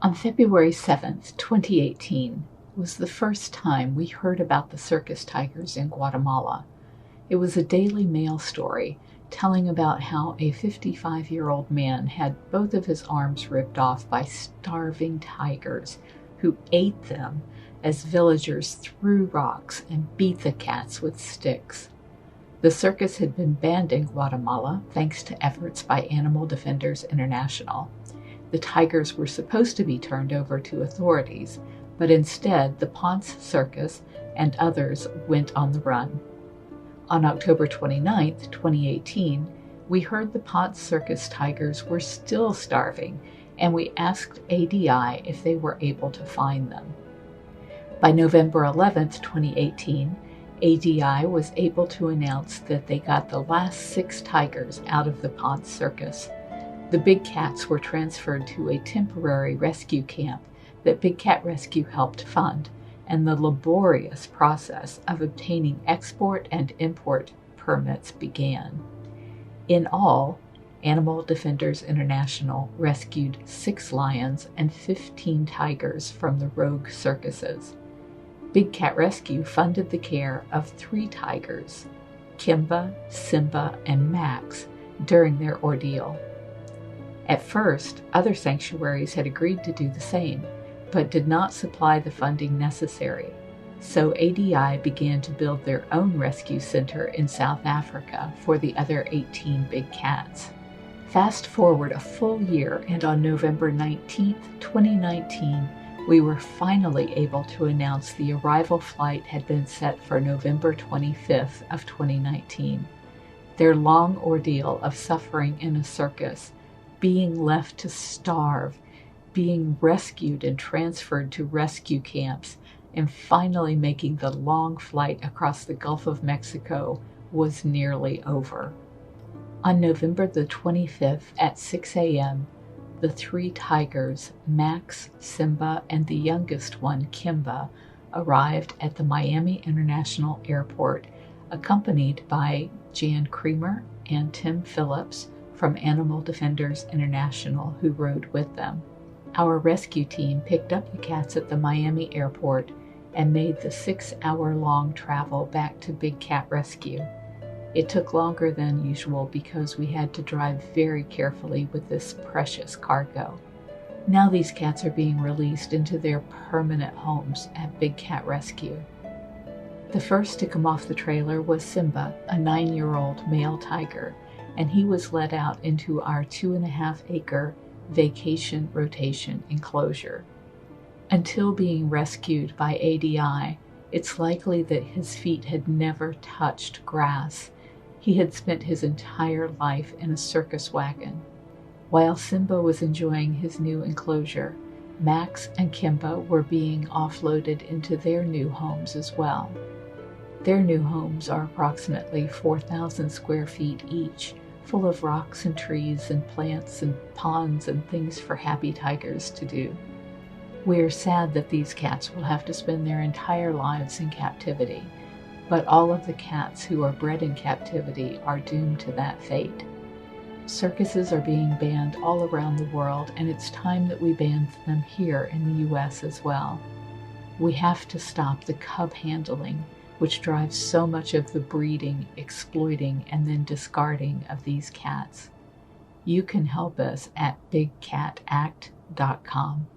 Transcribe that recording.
On February 7th, 2018, was the first time we heard about the circus tigers in Guatemala. It was a Daily Mail story telling about how a 55-year-old man had both of his arms ripped off by starving tigers who ate them as villagers threw rocks and beat the cats with sticks. The circus had been banned in Guatemala thanks to efforts by Animal Defenders International. The tigers were supposed to be turned over to authorities, but instead the Ponce Circus and others went on the run. On October 29, 2018, we heard the Ponce Circus tigers were still starving, and we asked ADI if they were able to find them. By November 11, 2018, ADI was able to announce that they got the last 6 tigers out of the Ponce Circus. The big cats were transferred to a temporary rescue camp that Big Cat Rescue helped fund, and the laborious process of obtaining export and import permits began. In all, Animal Defenders International rescued 6 lions and 15 tigers from the rogue circuses. Big Cat Rescue funded the care of 3 tigers, Kimba, Simba, and Max, during their ordeal. At first, other sanctuaries had agreed to do the same, but did not supply the funding necessary, so ADI began to build their own rescue center in South Africa for the other 18 big cats. Fast forward a full year, and on November 19, 2019, we were finally able to announce the arrival flight had been set for November 25th of 2019. Their long ordeal of suffering in a circus, being left to starve, being rescued and transferred to rescue camps, and finally making the long flight across the Gulf of Mexico was nearly over. On November the 25th at 6 a.m., the 3 tigers, Max, Simba, and the youngest one, Kimba, arrived at the Miami International Airport, accompanied by Jan Creamer and Tim Phillips from Animal Defenders International, who rode with them. Our rescue team picked up the cats at the Miami airport and made the 6-hour-long travel back to Big Cat Rescue. It took longer than usual because we had to drive very carefully with this precious cargo. Now these cats are being released into their permanent homes at Big Cat Rescue. The first to come off the trailer was Simba, a 9-year-old male tiger, and he was let out into our 2.5-acre vacation rotation enclosure. Until being rescued by ADI, it's likely that his feet had never touched grass. He had spent his entire life in a circus wagon. While Simba was enjoying his new enclosure, Max and Kimba were being offloaded into their new homes as well. Their new homes are approximately 4,000 square feet each, full of rocks and trees and plants and ponds and things for happy tigers to do. We're sad that these cats will have to spend their entire lives in captivity, but all of the cats who are bred in captivity are doomed to that fate. Circuses are being banned all around the world, and it's time that we ban them here in the US as well. We have to stop the cub handling, which drives so much of the breeding, exploiting, and then discarding of these cats. You can help us at bigcatact.com.